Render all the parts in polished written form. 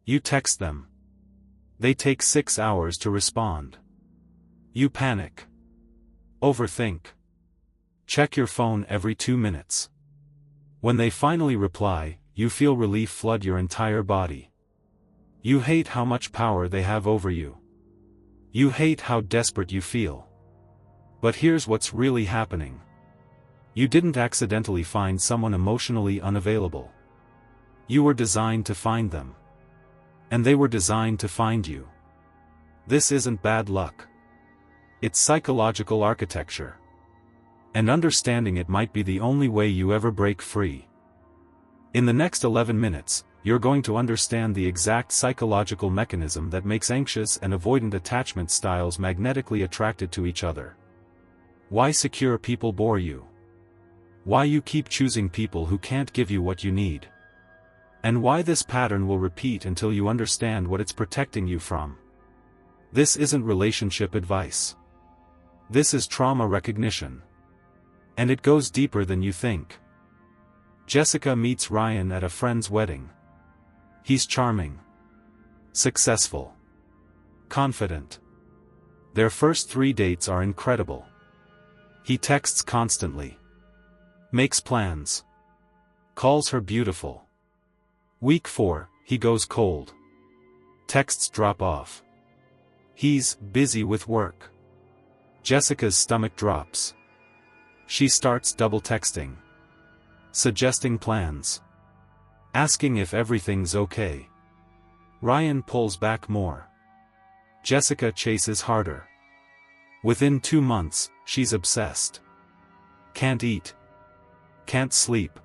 You text them. They take 6 hours to respond. You panic. Overthink. Check your phone every 2 minutes. When they finally reply, you feel relief flood your entire body. You hate how much power they have over you. You hate how desperate you feel. But here's what's really happening. You didn't accidentally find someone emotionally unavailable. You were designed to find them. And they were designed to find you. This isn't bad luck. It's psychological architecture. And understanding it might be the only way you ever break free. In the next 11 minutes, you're going to understand the exact psychological mechanism that makes anxious and avoidant attachment styles magnetically attracted to each other. Why secure people bore you. Why you keep choosing people who can't give you what you need. And why this pattern will repeat until you understand what it's protecting you from. This isn't relationship advice. This is trauma recognition. And it goes deeper than you think. Jessica meets Ryan at a friend's wedding. He's charming. Successful. Confident. Their first 3 dates are incredible. He texts constantly. Makes plans. Calls her beautiful. Week 4, he goes cold. Texts drop off. He's busy with work. Jessica's stomach drops. She starts double texting. Suggesting plans. Asking if everything's okay. Ryan pulls back more. Jessica chases harder. Within 2 months, she's obsessed. Can't eat. Can't sleep.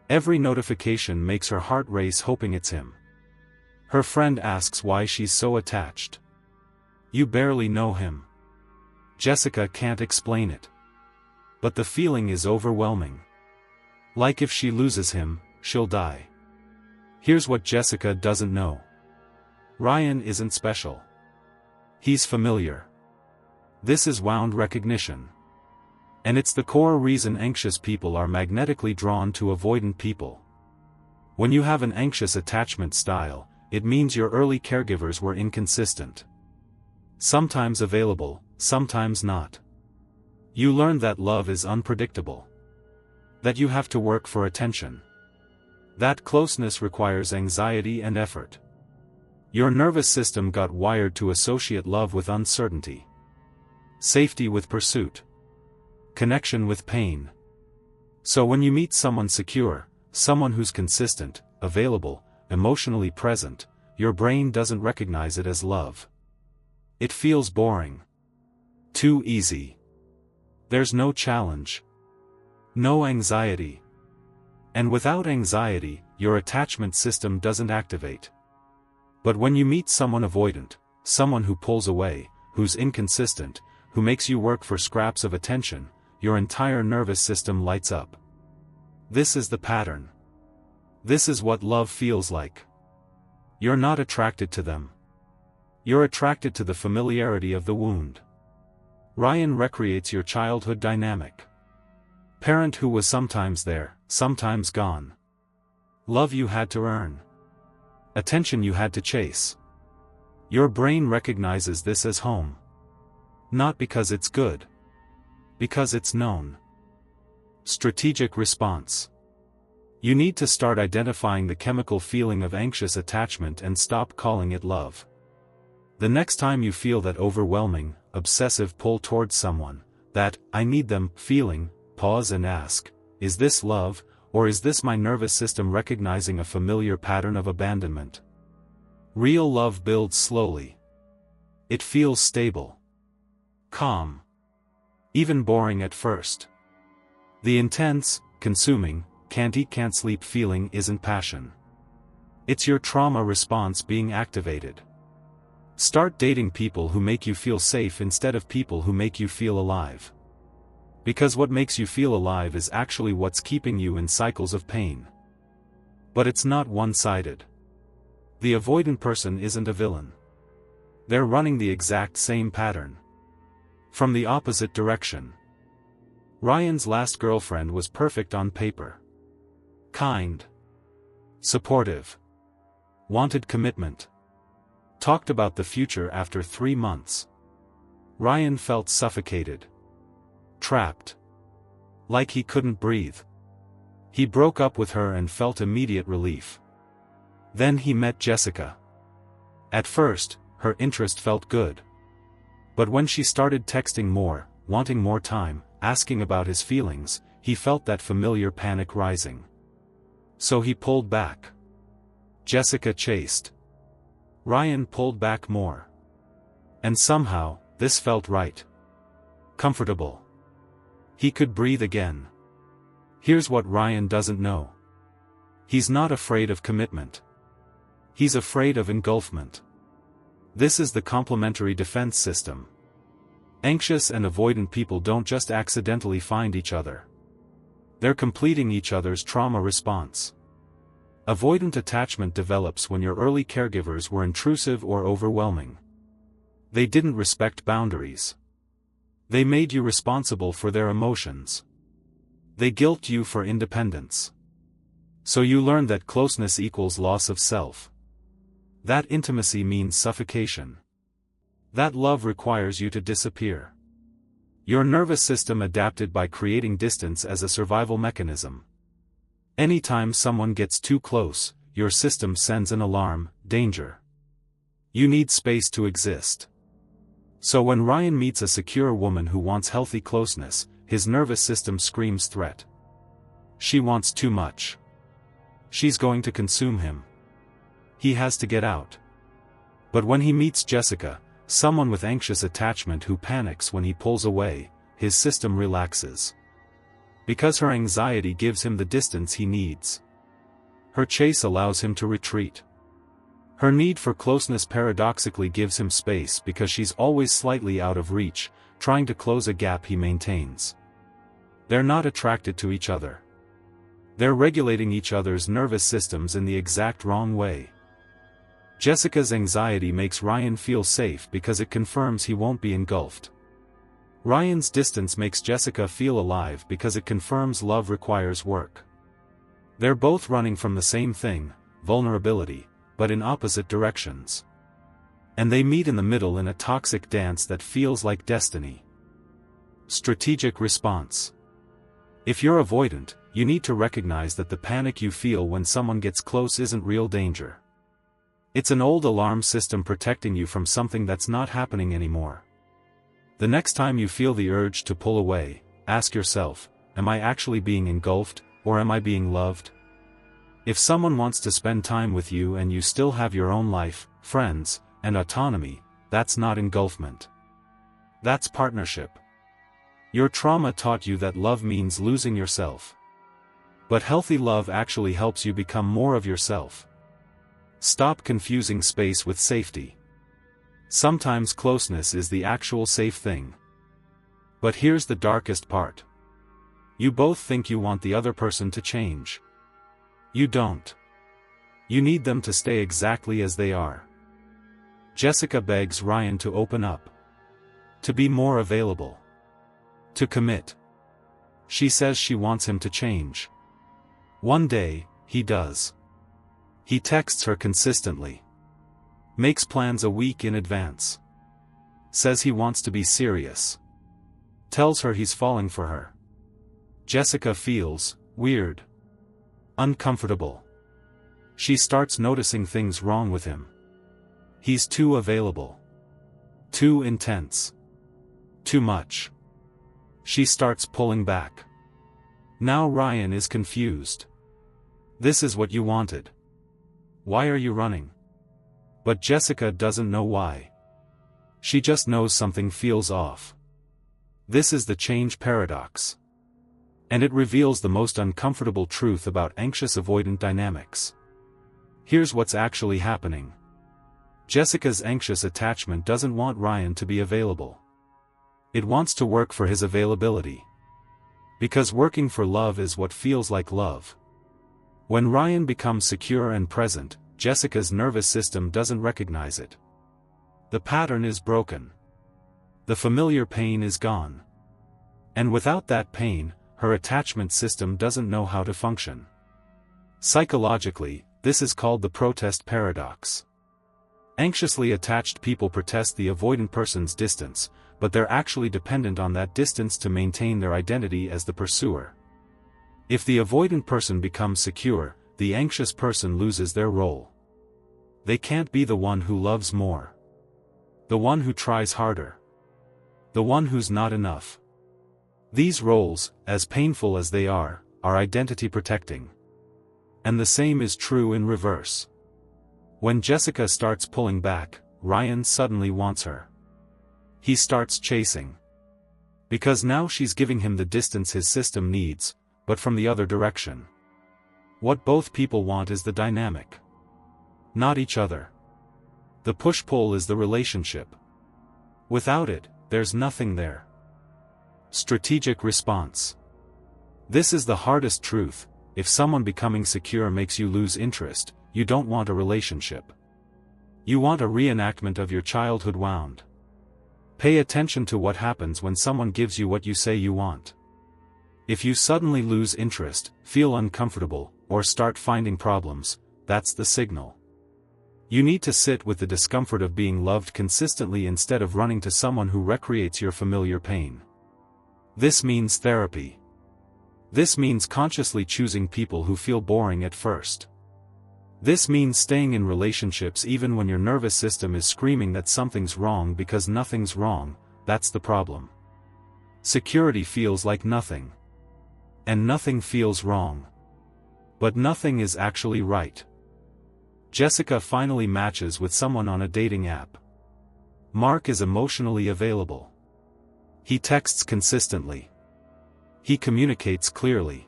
Every notification makes her heart race hoping it's him. Her friend asks why she's so attached. You barely know him. Jessica can't explain it. But the feeling is overwhelming. Like if she loses him, she'll die. Here's what Jessica doesn't know. Ryan isn't special. He's familiar. This is wound recognition. And it's the core reason anxious people are magnetically drawn to avoidant people. When you have an anxious attachment style, it means your early caregivers were inconsistent. Sometimes available, sometimes not. You learn that love is unpredictable. That you have to work for attention. That closeness requires anxiety and effort. Your nervous system got wired to associate love with uncertainty. Safety with pursuit. Connection with pain. So when you meet someone secure, someone who's consistent, available, emotionally present, your brain doesn't recognize it as love. It feels boring. Too easy. There's no challenge. No anxiety. And without anxiety, your attachment system doesn't activate. But when you meet someone avoidant, someone who pulls away, who's inconsistent, who makes you work for scraps of attention, your entire nervous system lights up. This is the pattern. This is what love feels like. You're not attracted to them. You're attracted to the familiarity of the wound. Ryan recreates your childhood dynamic. Parent who was sometimes there, sometimes gone. Love you had to earn. Attention you had to chase. Your brain recognizes this as home. Not because it's good. Because it's known. Strategic response. You need to start identifying the chemical feeling of anxious attachment and stop calling it love. The next time you feel that overwhelming, obsessive pull towards someone, that "I need them" feeling, pause and ask, is this love, or is this my nervous system recognizing a familiar pattern of abandonment? Real love builds slowly. It feels stable. Calm. Even boring at first. The intense, consuming, can't eat can't sleep feeling isn't passion. It's your trauma response being activated. Start dating people who make you feel safe instead of people who make you feel alive. Because what makes you feel alive is actually what's keeping you in cycles of pain. But it's not one-sided. The avoidant person isn't a villain. They're running the exact same pattern. From the opposite direction. Ryan's last girlfriend was perfect on paper. Kind. Supportive. Wanted commitment. Talked about the future after 3 months. Ryan felt suffocated. Trapped. Like he couldn't breathe. He broke up with her and felt immediate relief. Then he met Jessica. At first, her interest felt good. But when she started texting more, wanting more time, asking about his feelings, he felt that familiar panic rising. So he pulled back. Jessica chased. Ryan pulled back more. And somehow, this felt right. Comfortable. He could breathe again. Here's what Ryan doesn't know. He's not afraid of commitment. He's afraid of engulfment. This is the complementary defense system. Anxious and avoidant people don't just accidentally find each other. They're completing each other's trauma response. Avoidant attachment develops when your early caregivers were intrusive or overwhelming. They didn't respect boundaries. They made you responsible for their emotions. They guilt you for independence. So you learn that closeness equals loss of self. That intimacy means suffocation. That love requires you to disappear. Your nervous system adapted by creating distance as a survival mechanism. Anytime someone gets too close, your system sends an alarm, danger. You need space to exist. So when Ryan meets a secure woman who wants healthy closeness, his nervous system screams threat. She wants too much. She's going to consume him. He has to get out. But when he meets Jessica, someone with anxious attachment who panics when he pulls away, his system relaxes. Because her anxiety gives him the distance he needs. Her chase allows him to retreat. Her need for closeness paradoxically gives him space because she's always slightly out of reach, trying to close a gap he maintains. They're not attracted to each other. They're regulating each other's nervous systems in the exact wrong way. Jessica's anxiety makes Ryan feel safe because it confirms he won't be engulfed. Ryan's distance makes Jessica feel alive because it confirms love requires work. They're both running from the same thing, vulnerability, but in opposite directions. And they meet in the middle in a toxic dance that feels like destiny. Strategic response. If you're avoidant, you need to recognize that the panic you feel when someone gets close isn't real danger. It's an old alarm system protecting you from something that's not happening anymore. The next time you feel the urge to pull away, ask yourself, am I actually being engulfed, or am I being loved? If someone wants to spend time with you and you still have your own life, friends, and autonomy, that's not engulfment. That's partnership. Your trauma taught you that love means losing yourself. But healthy love actually helps you become more of yourself. Stop confusing space with safety. Sometimes closeness is the actual safe thing. But here's the darkest part. You both think you want the other person to change. You don't. You need them to stay exactly as they are. Jessica begs Ryan to open up. To be more available. To commit. She says she wants him to change. One day, he does. He texts her consistently. Makes plans a week in advance. Says he wants to be serious. Tells her he's falling for her. Jessica feels weird. Uncomfortable. She starts noticing things wrong with him. He's too available. Too intense. Too much. She starts pulling back. Now Ryan is confused. This is what you wanted. Why are you running? But Jessica doesn't know why. She just knows something feels off. This is the change paradox. And it reveals the most uncomfortable truth about anxious-avoidant dynamics. Here's what's actually happening. Jessica's anxious attachment doesn't want Ryan to be available. It wants to work for his availability. Because working for love is what feels like love. When Ryan becomes secure and present, Jessica's nervous system doesn't recognize it. The pattern is broken. The familiar pain is gone. And without that pain, her attachment system doesn't know how to function. Psychologically, This is called the protest paradox. Anxiously attached people protest the avoidant person's distance, but they're actually dependent on that distance to maintain their identity as the pursuer. If the avoidant person becomes secure, the anxious person loses their role. They can't be the one who loves more. The one who tries harder. The one who's not enough. These roles, as painful as they are identity protecting. And the same is true in reverse. When Jessica starts pulling back, Ryan suddenly wants her. He starts chasing. Because now she's giving him the distance his system needs, but from the other direction. What both people want is the dynamic. Not each other. The push-pull is the relationship. Without it, there's nothing there. Strategic response. This is the hardest truth. If someone becoming secure makes you lose interest, you don't want a relationship. You want a reenactment of your childhood wound. Pay attention to what happens when someone gives you what you say you want. If you suddenly lose interest, feel uncomfortable, or start finding problems, that's the signal. You need to sit with the discomfort of being loved consistently instead of running to someone who recreates your familiar pain. This means therapy. This means consciously choosing people who feel boring at first. This means staying in relationships even when your nervous system is screaming that something's wrong because nothing's wrong, that's the problem. Security feels like nothing. And nothing feels wrong. But nothing is actually right. Jessica finally matches with someone on a dating app. Mark is emotionally available. He texts consistently. He communicates clearly.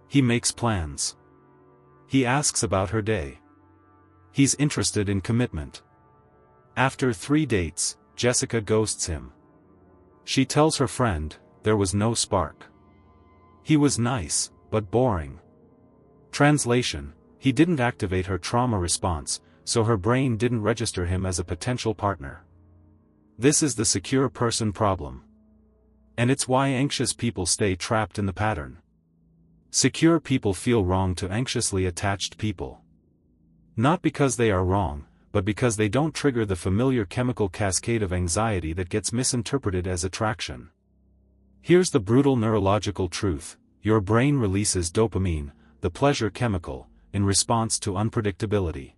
He makes plans. He asks about her day. He's interested in commitment. After 3 dates, Jessica ghosts him. She tells her friend, there was no spark. He was nice, but boring. Translation, he didn't activate her trauma response, so her brain didn't register him as a potential partner. This is the secure person problem. And it's why anxious people stay trapped in the pattern. Secure people feel wrong to anxiously attached people. Not because they are wrong, but because they don't trigger the familiar chemical cascade of anxiety that gets misinterpreted as attraction. Here's the brutal neurological truth: your brain releases dopamine, the pleasure chemical, in response to unpredictability.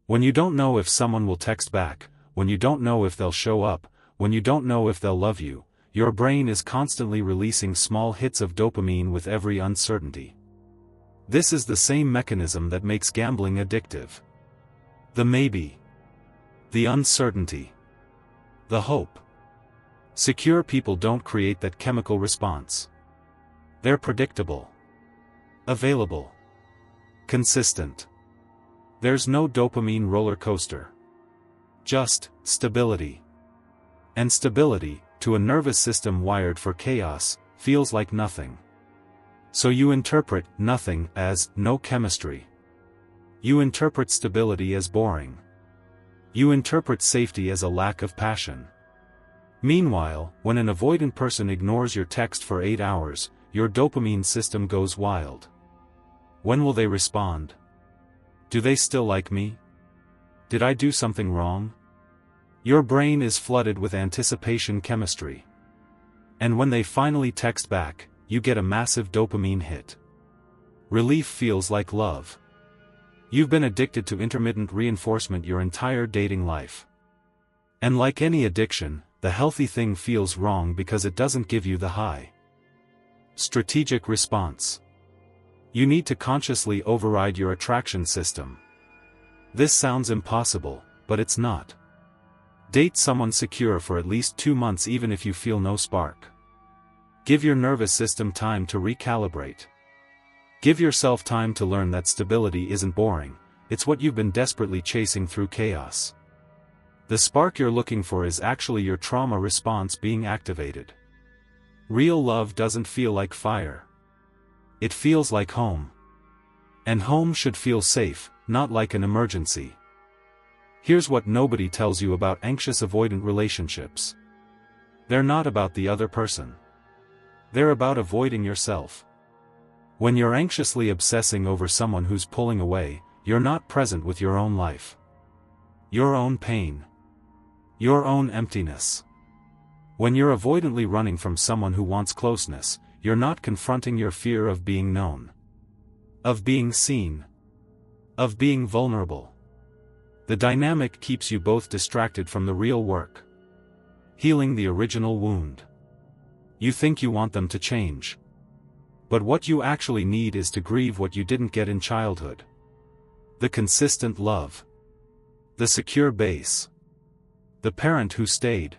When you don't know if someone will text back, when you don't know if they'll show up, when you don't know if they'll love you, your brain is constantly releasing small hits of dopamine with every uncertainty. This is the same mechanism that makes gambling addictive. The maybe. The uncertainty. The hope. Secure people don't create that chemical response. They're predictable. Available. Consistent. There's no dopamine roller coaster. Just stability. And stability, to a nervous system wired for chaos, feels like nothing. So you interpret nothing as no chemistry. You interpret stability as boring. You interpret safety as a lack of passion. Meanwhile, when an avoidant person ignores your text for 8 hours, your dopamine system goes wild. When will they respond? Do they still like me? Did I do something wrong? Your brain is flooded with anticipation chemistry. And when they finally text back, you get a massive dopamine hit. Relief feels like love. You've been addicted to intermittent reinforcement your entire dating life. And like any addiction, the healthy thing feels wrong because it doesn't give you the high. Strategic response. You need to consciously override your attraction system. This sounds impossible, but it's not. Date someone secure for at least 2 months even if you feel no spark. Give your nervous system time to recalibrate. Give yourself time to learn that stability isn't boring, it's what you've been desperately chasing through chaos. The spark you're looking for is actually your trauma response being activated. Real love doesn't feel like fire. It feels like home. And home should feel safe, not like an emergency. Here's what nobody tells you about anxious-avoidant relationships. They're not about the other person. They're about avoiding yourself. When you're anxiously obsessing over someone who's pulling away, you're not present with your own life. Your own pain. Your own emptiness. When you're avoidantly running from someone who wants closeness, you're not confronting your fear of being known. Of being seen. Of being vulnerable. The dynamic keeps you both distracted from the real work. Healing the original wound. You think you want them to change. But what you actually need is to grieve what you didn't get in childhood. The consistent love. The secure base. The parent who stayed.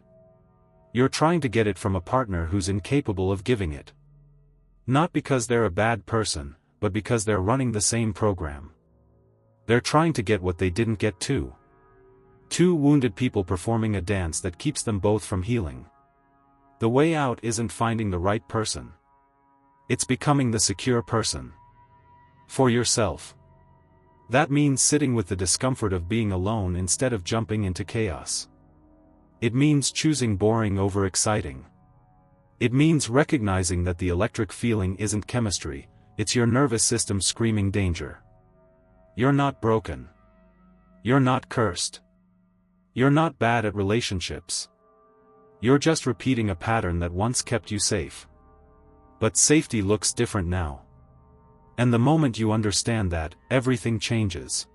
You're trying to get it from a partner who's incapable of giving it. Not because they're a bad person, but because they're running the same program. They're trying to get what they didn't get too. Two wounded people performing a dance that keeps them both from healing. The way out isn't finding the right person. It's becoming the secure person. For yourself. That means sitting with the discomfort of being alone instead of jumping into chaos. It means choosing boring over exciting. It means recognizing that the electric feeling isn't chemistry, it's your nervous system screaming danger. You're not broken. You're not cursed. You're not bad at relationships. You're just repeating a pattern that once kept you safe. But safety looks different now. And the moment you understand that, everything changes.